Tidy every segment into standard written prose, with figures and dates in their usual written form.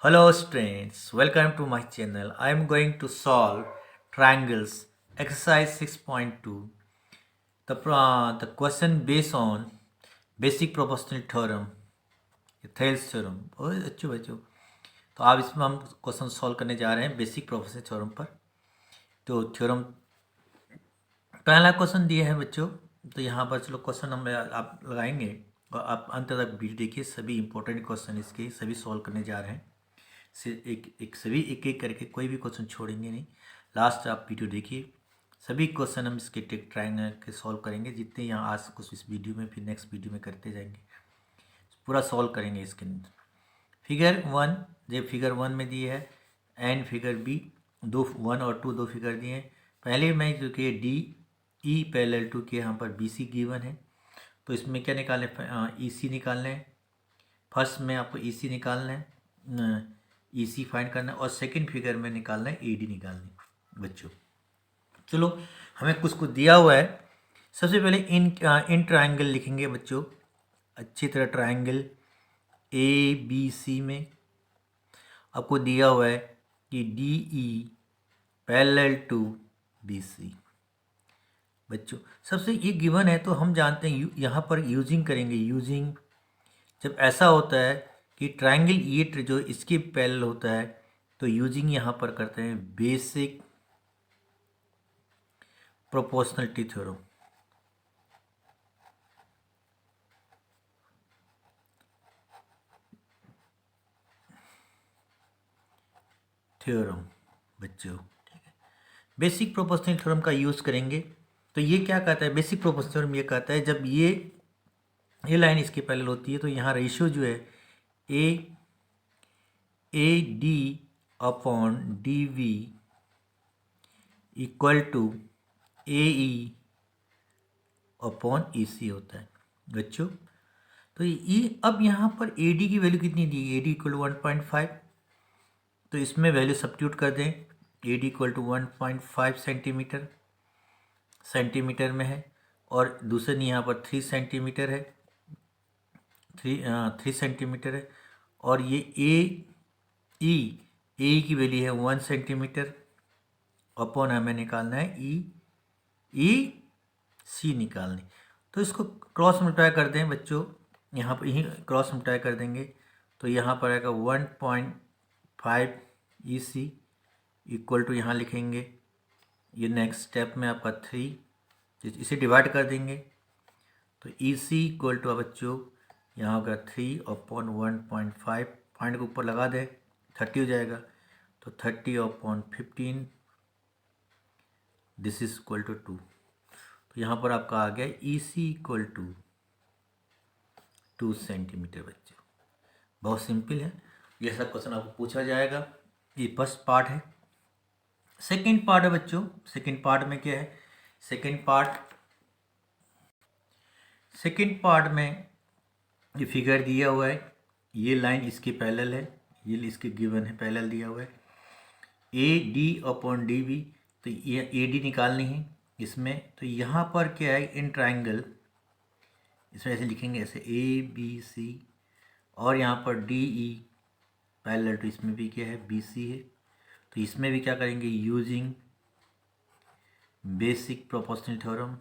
Hello students, welcome to my channel. I am going to solve triangles exercise 6.2. The question based on basic proportional theorem, Thales theorem. ओए अच्छो बच्चों, तो आप इसमें हम question solve करने जा रहे हैं बेसिक प्रोपोर्शनल थ्योरम पर। तो थ्योरम पहला क्वेश्चन दिया है बच्चों, तो यहाँ पर चलो क्वेश्चन हम आप लगाएंगे और आप अंत तक वीडियो देखिए। सभी इंपॉर्टेंट क्वेश्चन इसके सभी सॉल्व करने जा रहे हैं। से सभी एक एक करके कोई भी क्वेश्चन छोड़ेंगे नहीं। लास्ट आप वीडियो देखिए, सभी क्वेश्चन हम इसके ट्रायंगल के सॉल्व करेंगे। जितने यहाँ आज कुछ इस वीडियो में, फिर नेक्स्ट वीडियो में करते जाएंगे, पूरा सॉल्व करेंगे इसके अंदर। फिगर 1 जो फिगर 1 में दिए है एंड फिगर बी, 1 और 2 दो फिगर दिए हैं। पहले मैं जो कि डी ई पैरेलल टू के यहाँ पर बी सी गिवन है, तो इसमें क्या निकालें, ई सी निकालना है। फर्स्ट में आपको ई सी निकालना है, ई सी फाइंड करना है, और सेकंड फिगर में निकालना है ए डी निकालनी है बच्चों। चलो हमें कुछ दिया हुआ है। सबसे पहले इन ट्रायंगल लिखेंगे बच्चों अच्छी तरह। ट्रायंगल ए बी सी में आपको दिया हुआ है कि D E parallel to B C. बच्चों सबसे ये गिवन है, तो हम जानते हैं यहाँ पर यूजिंग करेंगे। यूजिंग जब ऐसा होता है कि ट्रायंगल ये जो इसके पैरेलल होता है, तो यूजिंग यहाँ पर करते हैं बेसिक प्रोपोर्शनलिटी थ्योरम। बच्चों ठीक है, बेसिक प्रोपोर्शनल थ्योरम का यूज़ करेंगे। तो ये क्या कहता है, बेसिक प्रोपोर्शनल थ्योरम ये कहता है जब ये लाइन इसके पैरेलल होती है, तो यहाँ रेशियो जो है A D upon D V equal to A E upon E C होता है बच्चों। तो ये अब यहाँ पर ए डी की वैल्यू कितनी दी, ए डी इक्वल टू 1.5, तो इसमें वैल्यू सब्स्टिट्यूट कर दें। A D equal to 1.5 centimetre में है, और दूसरे यहाँ पर 3 सेंटीमीटर है, 3 सेंटीमीटर है। और ये ए की वैल्यू है 1 सेंटीमीटर, अपॉन हमें निकालना है ई सी निकालनी। तो इसको क्रॉस मल्टीप्लाई कर दें बच्चों, यहाँ पर यही क्रॉस मल्टीप्लाई कर देंगे, तो यहाँ पर आएगा 1.5 ई सी इक्वल टू, यहाँ लिखेंगे ये नेक्स्ट स्टेप में आपका 3, इसे डिवाइड कर देंगे, तो ई सी इक्वल टू बच्चों यहाँ होगा 3 अपॉन 1.5, पॉइंट के ऊपर लगा दें 30 हो जाएगा, तो 30 upon 15 this is equal to 2। तो यहाँ पर आपका आ गया E C equal to 2 centimetre बच्चों। बहुत सिंपल है, ये सब क्वेश्चन आपको पूछा जाएगा। ये फर्स्ट पार्ट है। सेकंड पार्ट है बच्चों, सेकंड पार्ट में क्या है, सेकंड पार्ट में ये फिगर दिया हुआ है, ये लाइन इसके पैरेलल है, ये इसके गिवन है, पैरेलल दिया हुआ है A D upon D B, तो ये ए डी निकालनी है इसमें। तो यहाँ पर क्या है, इन ट्रायंगल, इसमें ऐसे लिखेंगे ऐसे ए बी सी, और यहाँ पर डी ई पैरेलल टू, इसमें भी क्या है बी सी है, तो इसमें भी क्या करेंगे, using basic proportional theorem,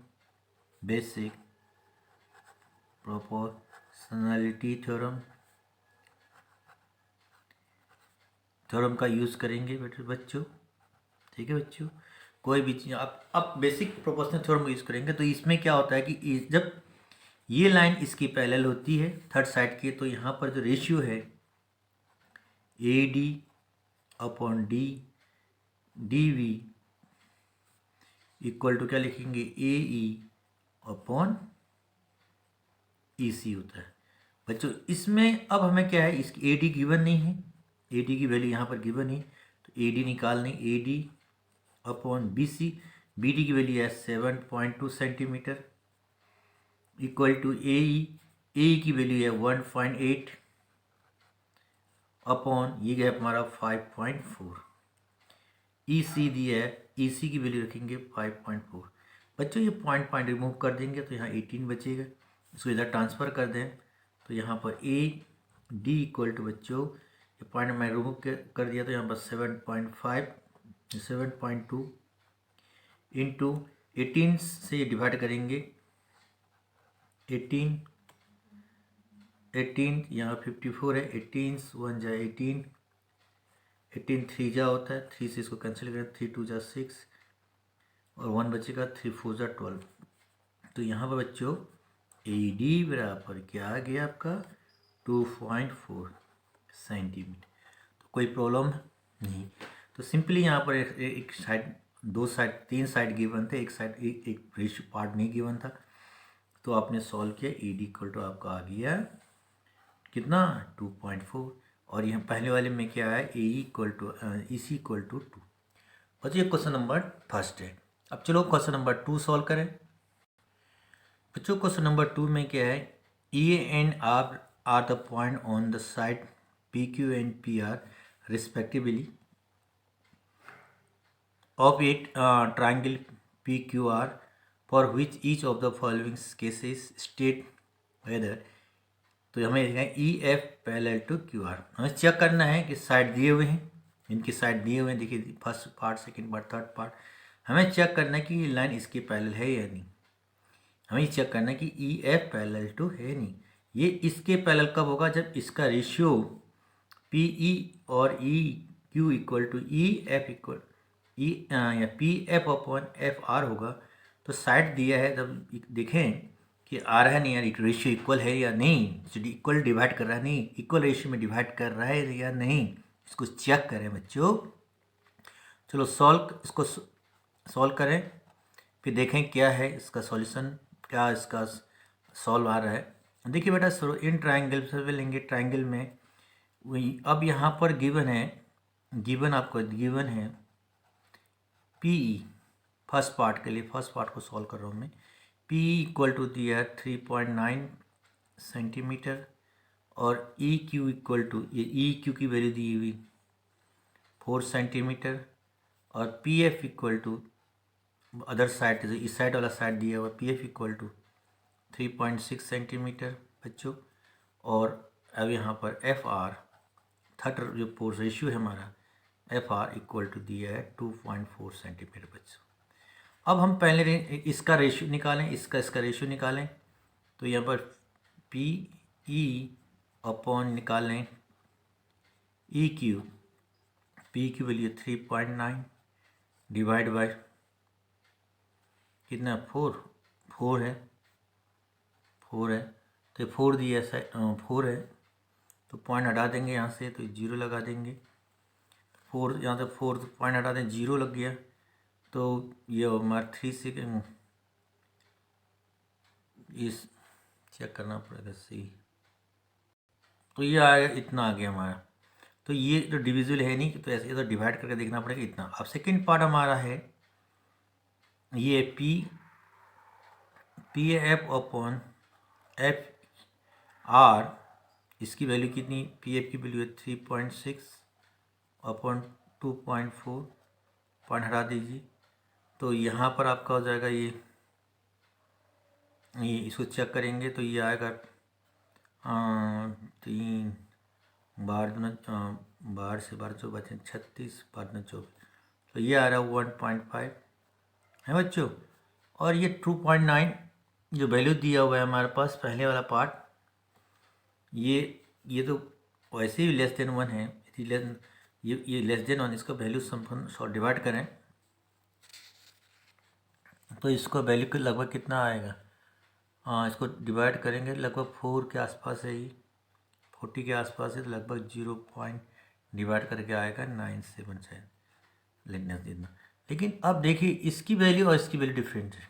basic proportionality theorem का यूज़ करेंगे बच्चों। ठीक है बच्चों, कोई भी चीज़ आप बेसिक प्रोपोर्शनल थ्योरम यूज़ करेंगे, तो इसमें क्या होता है कि जब ये लाइन इसकी पैरेलल होती है थर्ड साइड की, तो यहाँ पर जो रेशियो है A D upon D V equal to क्या लिखेंगे, ए ई अपॉन ई सी होता है बच्चों। इसमें अब हमें क्या है, इसकी ए डी गिवन नहीं है, ए डी की वैल्यू यहाँ पर गिवन है, तो ए डी निकालने, A D upon B C, B D की वैल्यू है 7.2 सेंटीमीटर इक्वल टू ए की वैल्यू है 1.8 अपॉन ये गया हमारा 5.4, ई सी दिया है, ई सी की वैल्यू रखेंगे 5.4 बच्चों। ये पॉइंट रिमूव कर देंगे, तो यहाँ 18 बचेगा, इसको इधर ट्रांसफ़र कर दें, तो यहाँ पर ए डी इक्वल टू बच्चों पॉइंट मैं रिमूव कर दिया, तो यहाँ पर 7.5 7.2 इंटू 18 से डिवाइड करेंगे। 18 यहाँ 54 है, 18 1 जा 18, 18 3 जा होता है, 3 से इसको कैंसिल करें, 3 2 जा 6 और 1 बचेगा, 3 4 जा 12। तो यहाँ पर बच्चों AD बराबर क्या आ गया आपका 2.4 सेंटीमीटर। तो कोई प्रॉब्लम नहीं। तो सिंपली यहाँ पर एक साइड, दो साइड, तीन साइड गिवन थे, एक साइड एक रेशियो पार्ट नहीं गिवन था, तो आपने सॉल्व किया। AD इक्वल टू आपका आ गया कितना 2.4, और यहाँ पहले वाले में क्या है AE equal to EC equal to 2। और ये क्वेश्चन नंबर फर्स्ट है। अब चलो क्वेश्चन नंबर 2 सॉल्व करें। बच्चों क्वेश्चन नंबर 2 में क्या है, E and R are the point on the side PQ and PR respectively of a triangle PQR, for which each of the following cases state whether। तो हमें देखना है EF parallel to QR। हमें check करना है कि side दिए हुए हैं, इनकी साइड दिए हुए हैं, देखिए first part, second part, third part. हमें चेक करना है कि ये लाइन इसके पैरेलल है या नहीं। हमें चेक करना है कि EF पैरेलल टू है नहीं। ये इसके पैरेलल कब होगा, जब इसका रेशियो PE और EQ equal to EF equal या PF अपॉन FR होगा। तो साइड दिया है, तब देखें कि आ रहा है नहीं यार, रेशियो इक्वल है या नहीं, इक्वल डिवाइड कर रहा है नहीं, इक्वल रेशियो में डिवाइड कर रहा है या नहीं, इसको चेक करें बच्चों। चलो इसको सॉल्व करें, फिर देखें क्या है इसका सॉल्यूशन, क्या इसका सॉल्व आ रहा है। देखिए बेटा, इन ट्राइंगल से लेंगे, ट्राइंगल में वही अब यहाँ पर गिवन है, आपको गिवन है PE फर्स्ट पार्ट के लिए, फर्स्ट पार्ट को सॉल्व कर रहा हूँ मैं। PE इक्वल टू दिया है 3.9 सेंटीमीटर, और EQ इक्वल टू, ये EQ की वैल्यू दी हुई 4 सेंटीमीटर, और PF equal to other side, इस साइड वाला साइड दिया हुआ PF इक्वल टू 3.6 सेंटीमीटर बच्चों। और अब यहाँ पर FR थर्ड जो पोर्स रेशियो है हमारा, FR इक्वल टू दिया है 2.4 सेंटीमीटर बच्चों। अब हम पहले इसका रेशियो निकालें, इसका रेशियो निकालें। तो यहाँ पर PE अपॉन निकालें EQ, PE की वैल्यू 3.9 डिवाइड बाय कितना 4 है, तो 4 दिया है, 4 है, तो पॉइंट हटा देंगे यहाँ से, तो 0 लगा देंगे। 4 यहाँ से 4 पॉइंट हटा दें, 0 लग गया, तो ये हमारा 3 से इस चेक करना पड़ेगा सही। तो ये आएगा, इतना आ गया हमारा। तो ये तो डिविजिबल है नहीं, तो ऐसे तो डिवाइड करके देखना पड़ेगा इतना। अब सेकंड पार्ट हमारा है ये PF अपॉन FR, इसकी वैल्यू कितनी, PF की वैल्यू है 3.6 अपॉन 2.4, पॉइंट हटा दीजिए, तो यहाँ पर आपका हो जाएगा ये इसको चेक करेंगे तो ये आएगा 3 बार 12 से 12 36 12 24, तो ये आ रहा है 1.5 है बच्चों। और ये 2.9 जो वैल्यू दिया हुआ है हमारे पास पहले वाला पार्ट, ये तो वैसे ही लेस देन 1 है, ये लेस देन 1, इसका वैल्यू सम डिवाइड करें तो इसको वैल्यू के लगभग कितना आएगा, इसको डिवाइड करेंगे लगभग 4 के आसपास है, ये 40 के आसपास है, तो लगभग 0 पॉइंट डिवाइड करके आएगा 977 लेना देना। लेकिन अब देखिए इसकी वैल्यू और इसकी वैल्यू डिफरेंट है,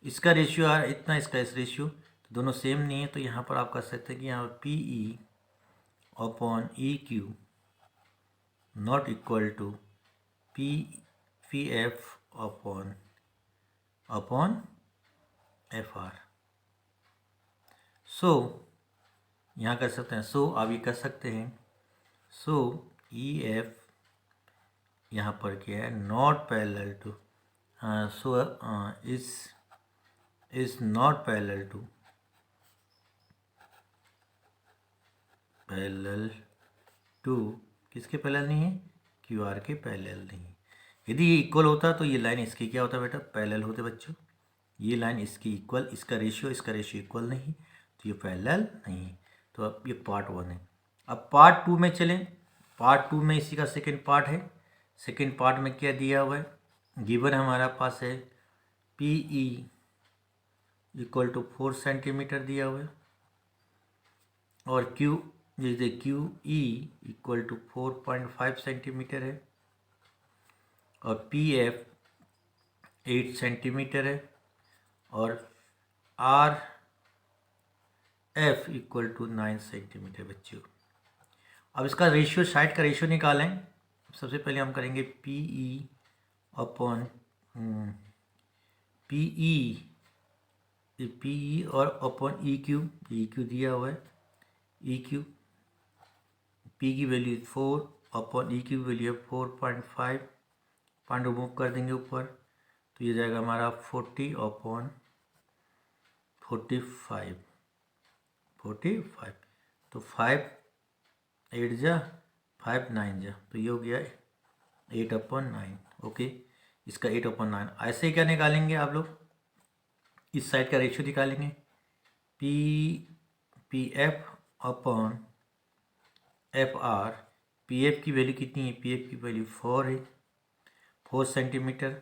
इसका रेशियो आ रहा है इतना, इसका इस रेशियो, तो दोनों सेम नहीं है। तो यहाँ पर आप कर सकते हैं कि यहाँ पर PE upon EQ not equal to PF upon FR। So यहाँ कर सकते हैं, सो आप ये कर सकते हैं, सो EF यहाँ पर क्या है, not parallel to, so is not parallel to किसके पैरेलल नहीं है, क्यू आर के पैरेलल नहीं है। यदि ये इक्वल होता तो ये लाइन इसकी क्या होता बेटा, पैरेलल होते बच्चों। ये लाइन इसकी इक्वल, इसका रेशियो इक्वल नहीं, तो ये पैरेलल नहीं है। तो अब ये पार्ट 1 है। अब पार्ट 2 में चलें। पार्ट 2 में इसी का सेकेंड पार्ट है। सेकेंड पार्ट में क्या दिया हुआ है, गिवन हमारा पास है P E equal to 4 centimetre दिया हुआ है, और क्यू जैसे Q E equal to 4.5 centimetre है, और पी एफ 8 सेंटीमीटर है, और R F equal to 9 centimetre बच्चों। अब इसका रेशियो, साइड का रेशियो निकालें। सबसे पहले हम करेंगे पी ई अपॉन पी ई और अपॉन ई क्यू दिया हुआ है। ई क्यू पी की वैल्यू 4 अपॉन ई की वैल्यू है 4.5, पॉइंट रिमूव कर देंगे ऊपर, तो ये जाएगा हमारा 40 अपॉन 45। तो 5 8 जा 5 9 जा, तो ये हो गया 8/9। ओके, इसका 8/9। ऐसे क्या निकालेंगे आप लोग, इस साइड का रेशियो निकालेंगे, P F upon F are. P F की वैल्यू कितनी है, पी एफ की वैल्यू 4 है, 4 सेंटीमीटर।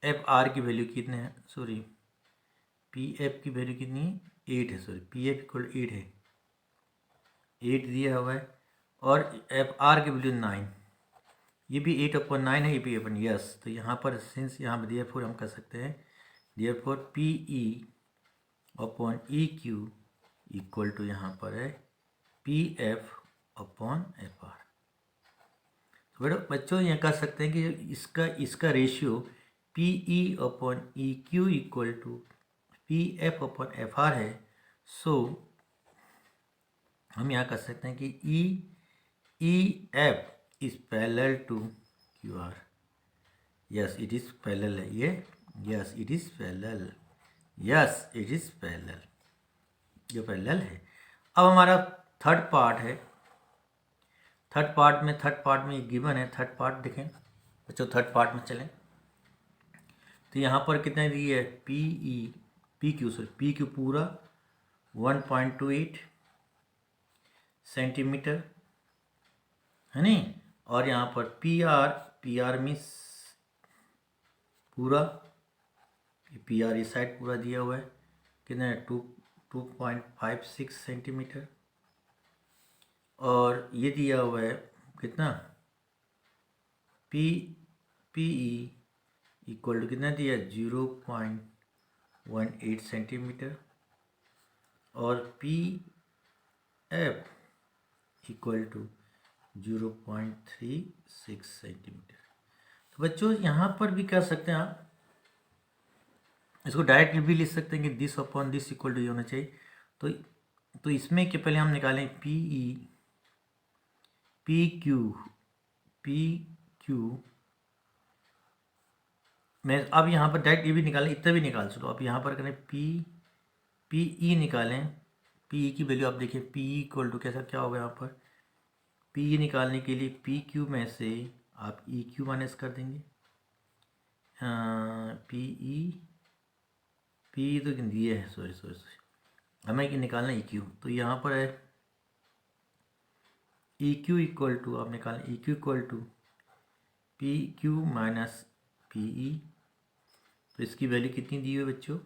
एफ आर की वैल्यू कितने है, सॉरी पी एफ की वैल्यू कितनी है, 8 है, सॉरी पी एफ इक्वल 8 है, 8 दिया हुआ है, और एफ आर की वैल्यू 9, ये भी 8/9 है, ये भी 8 यस। तो यहाँ पर सिंस यहाँ पर देयरफॉर हम कर सकते हैं, therefore P E upon E Q equal to यहाँ पर है P F upon F R. तो बेटा बच्चों यहाँ कर सकते हैं कि इसका ratio P E upon E Q equal to P F upon F R है। सो हम यहाँ कर सकते हैं कि E F is parallel to QR. Yes, it is parallel है ये। Yes, it is parallel. Yes, it is parallel. ये पैरेलल है। अब हमारा थर्ड पार्ट है। थर्ड पार्ट में गिवन है। थर्ड पार्ट देखें बच्चों, थर्ड पार्ट में चलें तो यहाँ पर कितने दिए है, पी क्यू पूरा 1.28 सेंटीमीटर है नहीं, और यहाँ पर पी आर मीन्स पूरा, पी आर इस साइड पूरा दिया हुआ है, कितना है 2.56 सेंटीमीटर, और ये दिया हुआ है कितना पी ई इक्वल टू कितना दिया 0.18 सेंटीमीटर, और P F equal to 0.36 centimetre. तो बच्चों यहाँ पर भी कर सकते हैं आप, इसको डायरेक्टली भी लिख सकते हैं कि this upon this equal to होना चाहिए। तो इसमें के पहले हम निकालें पी क्यू मैं अब यहाँ पर डायरेक्ट ये भी निकालें, इतना भी निकाल सकते हो। अब यहाँ पर करें पी ई निकालें, पी ई की वैल्यू आप देखिए, पी ई इक्वल टू कैसा क्या होगा यहाँ पर, पी ई निकालने के लिए पी क्यू में से आप ई क्यू माइनस कर देंगे, पी तो दिए है, सॉरी हमें कि निकालना ई क्यू। तो यहाँ पर है ई क्यू इक्वल टू, आप निकालें E Q equal to P Q minus P E. तो इसकी वैल्यू कितनी दी हुई है बच्चों,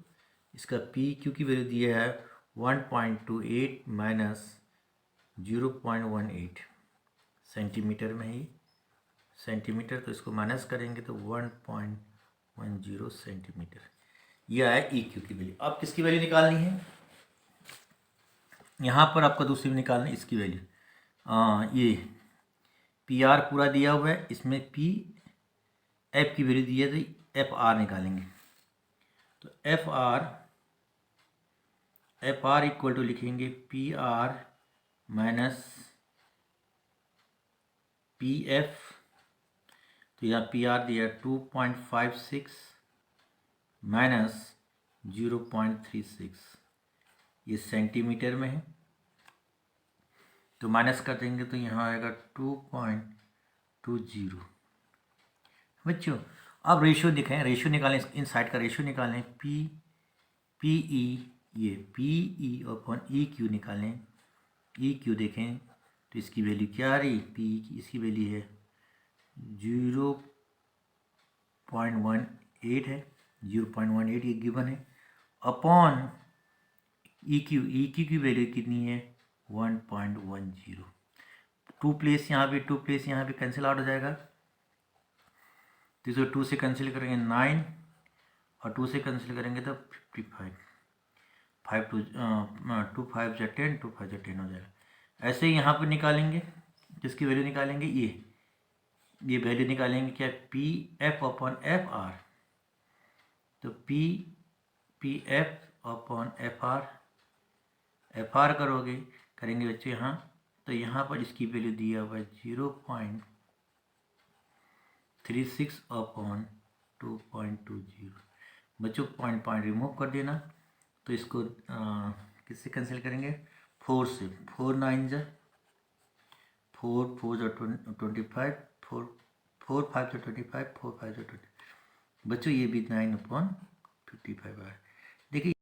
इसका पी क्यू की वैल्यू दी है 1.28 माइनस 0.18 सेंटीमीटर में ही सेंटीमीटर, तो इसको माइनस करेंगे तो 1.10 सेंटीमीटर। यह है ई क्यू की वैल्यू। अब किसकी वैल्यू निकालनी है, यहाँ पर आपको दूसरी निकालनी है इसकी वैल्यू। ये पी आर पूरा दिया हुआ है, इसमें पी एफ की वैल्यू दी है, तो एफ आर निकालेंगे। तो एफ आर इक्वल टू लिखेंगे P R minus P F. तो यहाँ पी आर दिया 2.56 माइनस 0.36, ये सेंटीमीटर में है, तो माइनस कर देंगे तो यहाँ आएगा 2.20। बच्चों अब रेशियो दिखाएं, रेशियो निकालें, इन साइड का रेशियो निकालें, पी ई, ये P E upon E Q निकालें। ई क्यू देखें तो इसकी वैल्यू क्या आ रही, पी की इसकी वैल्यू है 0.18 है, 0.18 ये गिवन है, अपॉन ई क्यू की वैल्यू कितनी है 1.10। 2 प्लेस यहाँ पे, 2 प्लेस यहाँ पे कैंसिल आउट हो जाएगा, तो इसको 2 से कैंसिल करेंगे 9 और 2 से कैंसिल करेंगे तो 55, 5 2 2 5 जा 10, 2 5 जा 10 हो जाएगा। ऐसे ही यहाँ पर निकालेंगे, जिसकी वैल्यू निकालेंगे ये वैल्यू निकालेंगे क्या, P F upon F R. तो P F upon F R करेंगे बच्चे यहाँ, तो यहाँ पर इसकी वैल्यू दिया हुआ है 0.36 अपॉन 2.20। बच्चों पॉइंट रिमूव कर देना, तो इसको किससे कैंसिल करेंगे, 4 से, 4 9 जा 4 4 जा 25, 4 5 जा 25, 4 5 जा 20। बच्चों ये भी 9/55 है। देखिए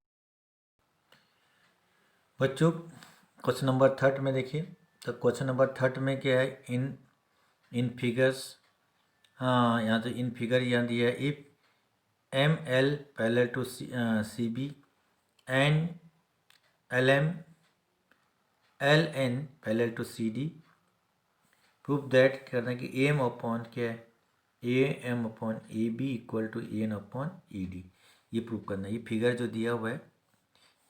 बच्चों क्वेश्चन नंबर 3 में देखिए, तो क्वेश्चन नंबर 3 में क्या है, इन फिगर्स, हाँ यहाँ तो इन फिगर यहाँ दिया है, if M L parallel to C B and L N parallel to C D, prove that करना कि ए एम अपॉन क्या है, A M upon A B equal to A N upon A D. ये prove करना है, ये figure जो दिया हुआ है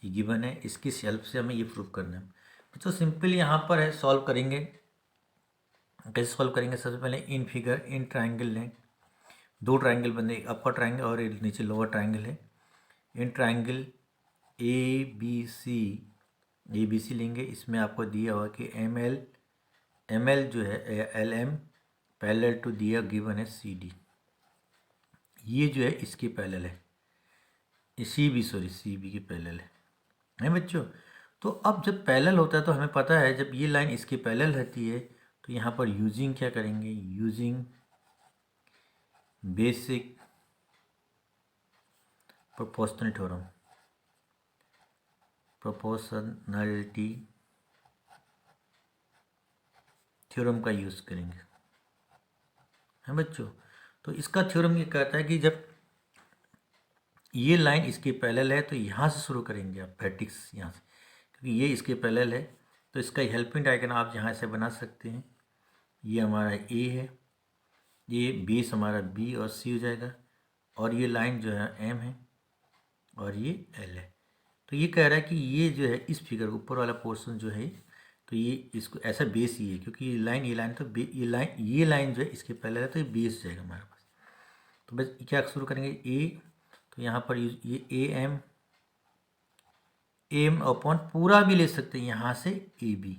ये गिवन है, इसकी हेल्प से हमें ये प्रूव करना है। तो सिंपल यहाँ पर है, सॉल्व करेंगे। कैसे सॉल्व करेंगे, सबसे पहले इन फिगर इन ट्राइंगल लें, 2 ट्राइंगल बने, अपर ट्राइंगल और नीचे लोअर ट्राइंगल है। In triangle A B C लेंगे, इसमें आपको दिया हुआ कि एम एल जो है एल एम पैरेलल टू दिया गिवन है सी डी, ये जो है इसके पैरेलल है, सी बी के पैरेलल है बच्चों। तो अब जब पैरेलल होता है तो हमें पता है जब ये लाइन इसके पैरेलल रहती है तो यहाँ पर यूजिंग क्या करेंगे, यूजिंग बेसिक प्रोपोर्शनलिटी थ्योरम का यूज़ करेंगे, है बच्चों। तो इसका थ्योरम ये कहता है कि जब ये लाइन इसके पैरेलल है तो यहाँ से शुरू करेंगे आप, वर्टेक्स यहाँ से, क्योंकि ये इसके पैरेलल है तो इसका हेल्पिंग डायग्राम आप यहाँ से बना सकते हैं। ये हमारा ए है, ये बेस हमारा बी और सी हो जाएगा, और ये लाइन जो है एम है और ये एल है। तो ये कह रहा है कि ये जो है इस फिगर ऊपर वाला पोर्शन जो है, तो ये इसको ऐसा बेस ही है, क्योंकि ये लाइन तो ये लाइन जो है इसके पैरेलल है तो ये बेस जाएगा हमारे पास। तो बस क्या शुरू करेंगे, ए, तो यहाँ पर ये ए एम अपॉन पूरा भी ले सकते हैं यहाँ से ए बी,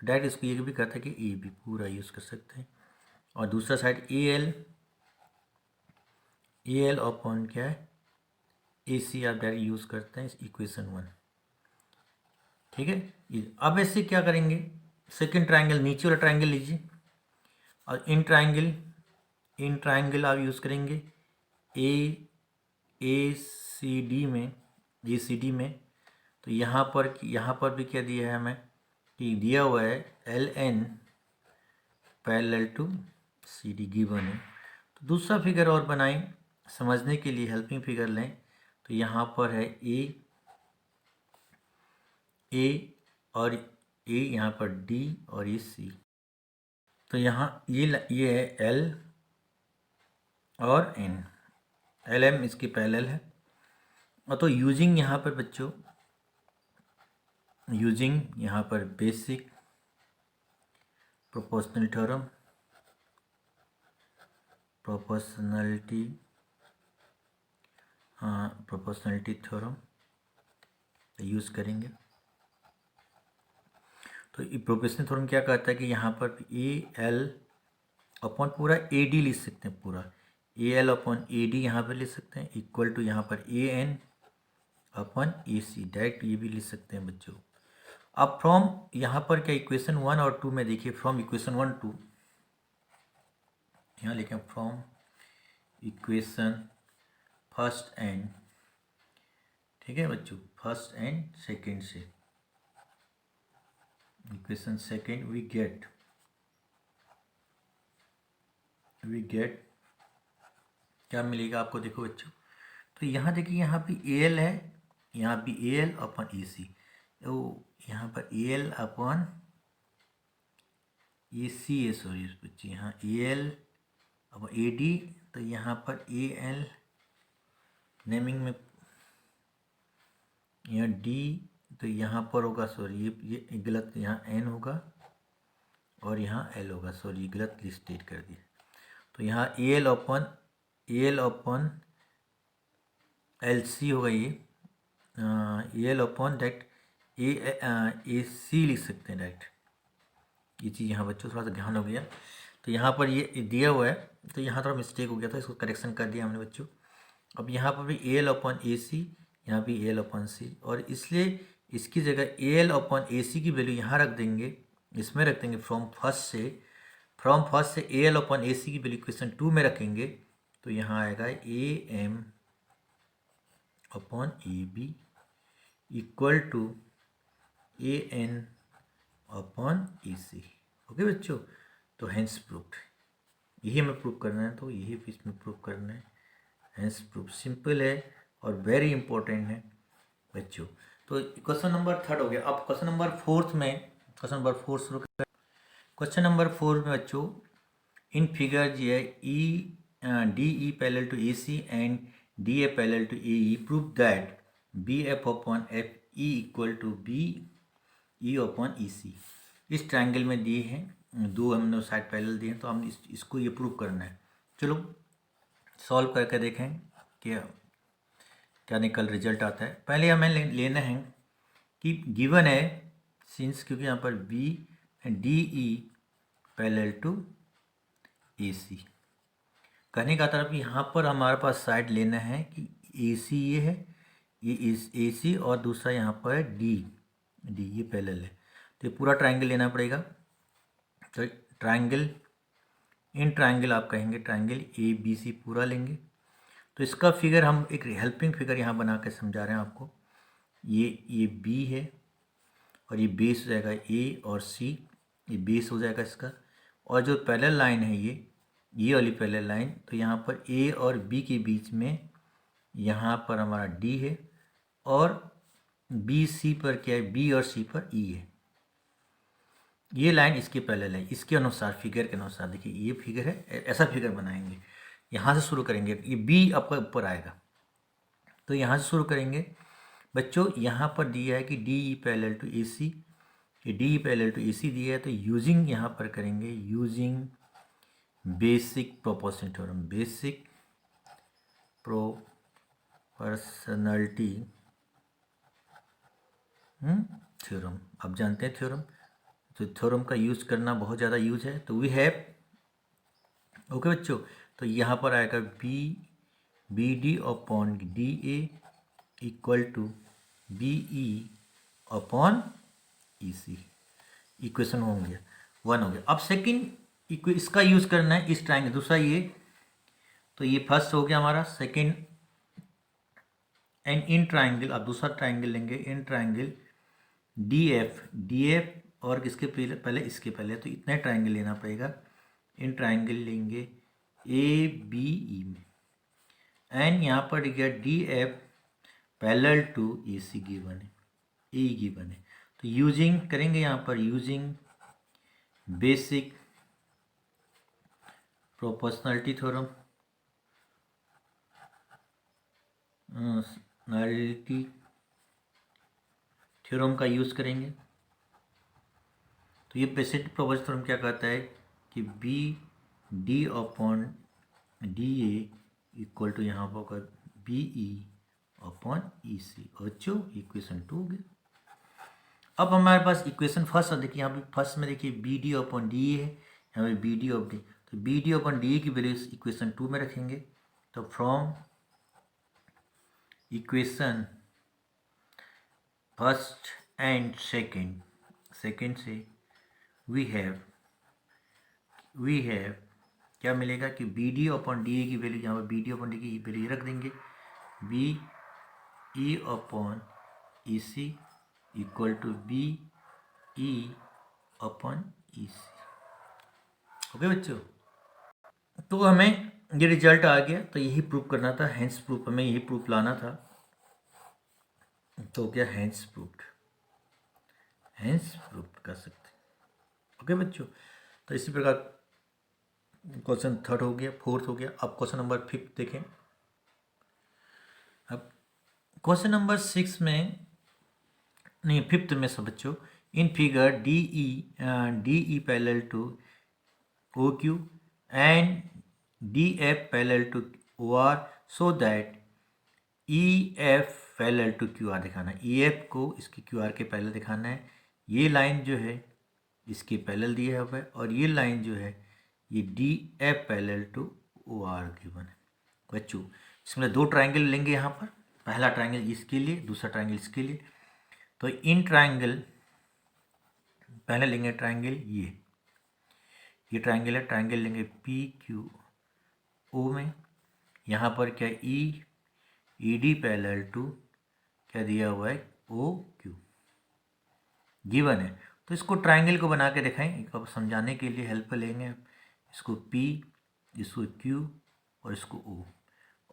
तो डायरेक्ट इसको ये भी कहता है कि ए बी पूरा यूज़ कर सकते हैं। और दूसरा साइड ए एल अपॉन क्या है ए सी, आप डायरेक्ट यूज़ करते हैं इक्वेशन 1, ठीक है। अब ऐसे क्या करेंगे, सेकंड ट्राइंगल, नीचे वाला ट्राइंगल लीजिए और इन ट्राइंगल आप यूज़ करेंगे ए सी डी में। तो यहाँ पर भी क्या दिया है हमें, कि दिया हुआ है L N parallel to C D given है। तो दूसरा फिगर और बनाएं, समझने के लिए हेल्पिंग फिगर लें। तो यहाँ पर है ए और ए, यहाँ पर डी और ये सी। तो यहाँ ये है एल और एन, एल एम इसके पैरेलल है। और तो यूजिंग यहाँ पर बच्चों, यूजिंग यहाँ पर बेसिक प्रोपोर्शनलिटी थ्योरम यूज़ करेंगे। तो ये प्रोपोर्शनल थ्योरम क्या कहता है कि यहाँ पर ए एल अपॉन पूरा ए डी लिख सकते हैं, पूरा A L upon A D यहाँ पर लिख सकते हैं, इक्वल टू यहाँ पर ए N upon A C, direct ये भी लिख सकते हैं बच्चों। अब फ्रॉम यहाँ पर क्या इक्वेशन 1 और 2 में देखिए, फ्रॉम इक्वेशन 1 टू यहाँ लिखें फ्रॉम इक्वेशन फर्स्ट एंड, ठीक है बच्चों, फर्स्ट एंड सेकेंड से इक्वेशन सेकेंड वी गेट क्या मिलेगा आपको, देखो बच्चों, तो यहाँ देखिए, यहाँ पे ए एल है, यहाँ पे ए एल अपन ए सी, तो यहाँ पर ए एल अपन ए सी है, सॉरी बच्चे, यहाँ ए एल अब ए डी, तो यहाँ पर ए एल नेमिंग में यहाँ डी, तो यहाँ पर होगा, सॉरी ये गलत, यहाँ एन होगा और यहाँ एल होगा, सॉरी गलत स्टेट कर दिया, तो यहाँ A L upon L C होगा, ये ए एल अपन डायरेक्ट ए सी लिख सकते हैं डायरेक्ट, ये चीज़ यहाँ बच्चों थोड़ा सा ध्यान हो गया, तो यहाँ पर ये दिया हुआ है, तो यहाँ थोड़ा मिस्टेक हो गया था, इसको करेक्शन कर दिया हमने बच्चों। अब यहाँ पर भी ए एल अपन ए सी, यहाँ भी ए एल अपन सी, और इसलिए इसकी जगह ए एल अपन ए सी की वैल्यू यहाँ रख देंगे, इसमें रख देंगे फ्रॉम फर्स्ट से ए एल अपन ए सी की वैल्यू इक्वेशन 2 में रखेंगे, तो यहाँ आएगा A M upon A B equal to A N upon A C. Okay बच्चों, तो हेंस प्रूफ्ड, यही हमें प्रूव करना है, तो यही इसमें प्रूव करना है, हेंस प्रूफ सिंपल है और वेरी इंपॉर्टेंट है बच्चों। तो क्वेश्चन नंबर 3 हो गया। अब क्वेश्चन नंबर 4 शुरू कर। क्वेश्चन नंबर 4 में बच्चों इन फिगर जो है D E parallel to A C and D A parallel to A E, prove that B F upon F E equal to B E upon E C. इस triangle में दिए हैं, दो हमने साइड पैरेलल दिए हैं, तो हम इसको ये प्रूव करना है। चलो सॉल्व करके देखें क्या निकल रिजल्ट आता है। पहले हमें लेना है कि गिवन है, सिंस क्योंकि यहाँ पर B D E parallel to A C, कहने का तरफ यहाँ पर हमारे पास साइड लेना है कि ए सी ये है, ये ए सी, और दूसरा यहाँ पर है डी ये पैरेलल है, तो ये पूरा ट्रायंगल लेना पड़ेगा। तो ट्रायंगल आप कहेंगे, ट्रायंगल ए बी सी पूरा लेंगे। तो इसका फिगर हम एक हेल्पिंग फिगर यहाँ बना के समझा रहे हैं आपको। ये बी है और ये बेस हो जाएगा ए और सी, ये बेस हो जाएगा इसका, और जो पैरेलल लाइन है ये वाली पैरेलल लाइन, तो यहाँ पर ए और बी के बीच में यहाँ पर हमारा डी है, और बी सी पर क्या है, बी और सी पर ई है। ये लाइन इसके पैरेलल है, इसके अनुसार फिगर के अनुसार देखिए, ये फिगर है, ऐसा फिगर बनाएंगे। यहाँ से शुरू करेंगे, ये बी आपका ऊपर आएगा, तो यहाँ से शुरू करेंगे बच्चों। यहाँ पर दिया है कि D E parallel to A सी, ये D E parallel to A सी दिया है, तो यूजिंग यहाँ पर करेंगे, using basic proportion theorem, basic proportionality theorem. अब जानते हैं थ्योरम, तो थ्योरम का यूज करना बहुत ज़्यादा यूज है, तो वी हैव, ओके बच्चों, तो यहाँ पर आएगा B D upon D A equal to B E upon E C. Equation 1 हो गया। अब सेकंड इसका यूज करना है इस ट्रायंगल, दूसरा ये, तो ये फर्स्ट हो गया हमारा। सेकंड एंड इन ट्रायंगल, अब दूसरा ट्रायंगल लेंगे, इन ट्रायंगल डी एफ और किसके पहले इसके पहले, तो इतना ट्रायंगल लेना पड़ेगा। इन ट्रायंगल लेंगे ए बी ई में, एंड यहाँ पर गया D F parallel to A C given है, ए गिवन है, तो यूजिंग करेंगे यहाँ पर, using basic proportionality theorem, normality theorem का यूज़ करेंगे। तो ये बेसिक प्रोपोर्शनल थ्योरम क्या कहता है कि B D upon D A equal to यहाँ पर बी ई अपॉन ई सी। बच्चों इक्वेशन 2 हो गया। अब हमारे पास इक्वेशन फर्स्ट, देखिए यहाँ पे फर्स्ट में देखिए B D upon D A है, यहाँ पे बी डी ऑफ डी, तो B D upon D A की वैल्यू इक्वेशन 2 में रखेंगे। तो from equation first and second से वी हैव क्या मिलेगा कि B D upon D A की वैल्यू, यहाँ पर बी डी अपॉन डी की वैल्यू रख देंगे, B E upon E C equal to B E upon E C. Okay बच्चों, तो हमें ये रिजल्ट आ गया, तो यही प्रूफ करना था, हैंस प्रूफ, हमें यही प्रूफ लाना था। तो क्या हैंस प्रूफ कर सकते हैं। ओके बच्चों, तो इसी प्रकार क्वेश्चन थर्ड हो गया, फोर्थ हो गया। अब क्वेश्चन नंबर 5 देखें। अब क्वेश्चन नंबर 6 में, नहीं 5th में सब बच्चों, in figure D E parallel to O Q and D F parallel to O R so that E F parallel to Q R दिखाना है। ई एफ को इसकी क्यू आर के पैरेलल दिखाना है। ये लाइन जो है इसके पैरेलल दिया हुआ है, और ये लाइन जो है ये D F parallel to O R given है। बच्चों इसमें दो ट्राइंगल लेंगे यहाँ पर, पहला ट्राइंगल इसके लिए, दूसरा ट्राइंगल इसके लिए। तो इन ट्राइंगल पहले लेंगे ट्राइंगल ये ट्राइंगल है, ट्राइंगल लेंगे पी क्यू ओ में। यहाँ पर क्या ई डी पैरेलल टू क्या दिया हुआ है ओ क्यू गिवन है। तो इसको ट्राइंगल को बना के दिखाएं, अब समझाने के लिए हेल्प लेंगे। इसको पी, इसको क्यू और इसको ओ,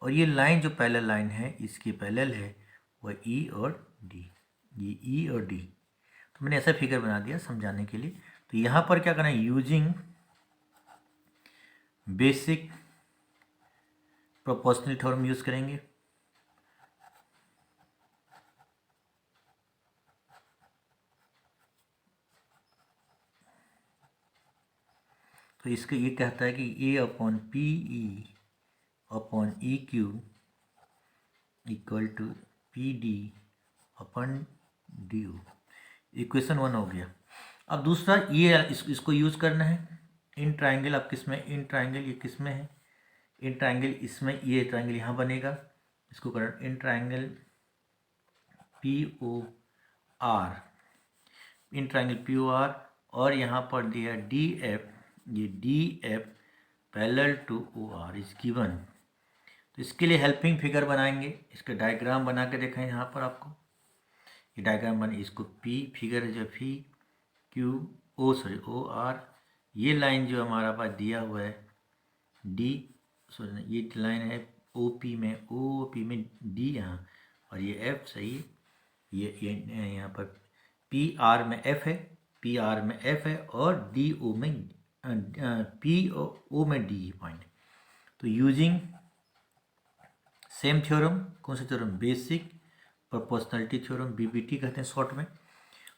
और ये लाइन जो पैरेलल लाइन है इसकी पैरेलल है वह ई और डी, ये ई और डी। तो मैंने ऐसा फिगर बना दिया समझाने के लिए। तो यहाँ पर क्या करना है, using basic proportional theorem use करेंगे। तो इसके ये कहता है कि A upon P E upon E Q equal to P D upon D O. Equation 1 हो गया। अब दूसरा ये इसको यूज करना है। इन ट्राइंगल, अब किस में, इन ट्राइंगल ये किस में है, इन ट्राइंगल इसमें, ये ट्राइंगल यहाँ बनेगा। इसको कर in triangle P O R, in triangle P O R, और यहाँ पर दिया डी एफ, ये D F parallel to O R is given. तो इसके लिए हेल्पिंग फिगर बनाएंगे, इसके डायग्राम बना के देखें यहाँ पर आपको। ये डायग्राम बने, इसको पी फिगर जो P Q O sorry O R, ये लाइन जो हमारा पास दिया हुआ है डी, सॉरी ये लाइन है ओ पी में डी यहाँ, और ये एफ सही है, ये यहाँ पर पी आर में एफ है, पी आर में एफ है, और डी ओ में पी ओ में डी पॉइंट। तो यूजिंग सेम थ्योरम, कौन सा theorem, basic proportionality theorem, BBT कहते हैं शॉर्ट में।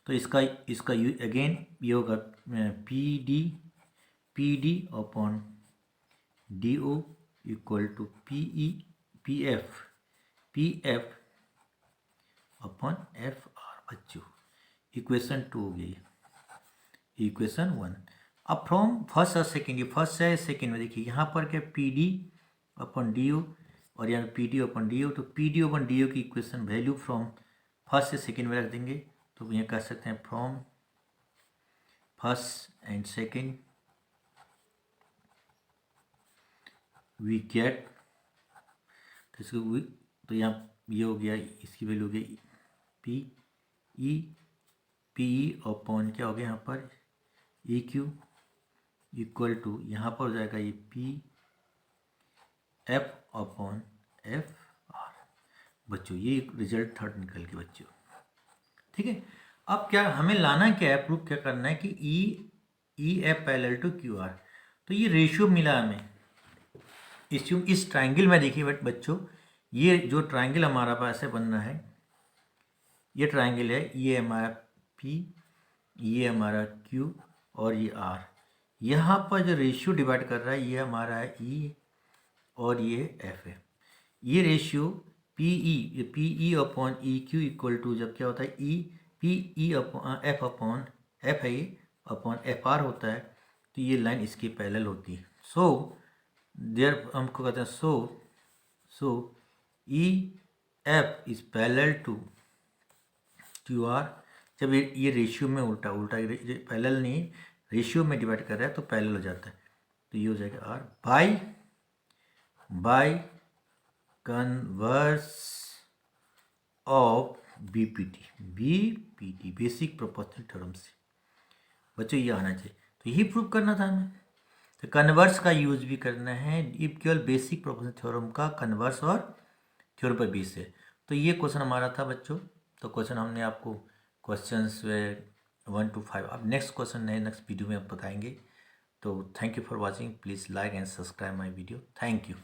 तो इसका अगेन ये होगा P D upon D O equal to P F upon F R. बच्चों इक्वेशन 2 हो गई, इक्वेशन 1। अब फ्रॉम फर्स्ट और सेकेंड, ये फर्स्ट है सेकेंड में देखिए यहाँ पर क्या P D upon D O, और यहाँ P D upon D O. तो P D upon D O की इक्वेशन वैल्यू फ्रॉम फर्स्ट से सेकेंड में रख देंगे। तो ये कह सकते हैं from first and second we get, तो इसको तो यहाँ ये हो गया, इसकी वैल्यू हो गई पी ई अपॉन क्या हो गया यहाँ पर ई क्यू इक्वल टू, यहाँ पर हो जाएगा ये P F upon F R. बच्चों ये रिजल्ट थर्ड निकल के बच्चों, ठीक है। अब क्या हमें लाना क्या है, प्रूफ क्या करना है कि E F parallel to Q R. तो ये रेशियो मिला हमें इस ट्राइंगल में। देखिए बच्चों, ये जो ट्राइंगल हमारा पास ऐसे बनना है, ये ट्राइंगल है, ये हमारा पी, ये हमारा क्यू और ये आर। यहाँ पर जो रेशियो डिवाइड कर रहा है ये हमारा है ई और ये एफ है। ये ratio P E upon E Q equal to जब क्या होता है पी ई अपॉन एफ है ये अपॉन एफ आर होता है। तो ये लाइन इसकी पैरेलल होती है। सो देयर हमको कहते हैं so E F is parallel to Q R जब ये रेशियो में उल्टा उल्टा पैरेलल नहीं, रेशियो में डिवाइड कर रहा है तो पैरेलल हो जाता है। तो ये हो जाएगा R by converse of BPT basic proportional theorem से। बच्चों ये आना चाहिए, तो यही प्रूव करना था हमें। तो कन्वर्स का यूज भी करना है, ये केवल बेसिक प्रोपोर्शनल थ्योरम का कन्वर्स और थ्योरम पर बेस है। तो ये क्वेश्चन हमारा था बच्चों। तो क्वेश्चन हमने आपको क्वेश्चंस 1 to 5, अब नेक्स्ट क्वेश्चन नेक्स्ट वीडियो में आप बताएंगे। तो thank you for watching, please like and subscribe my video, thank you.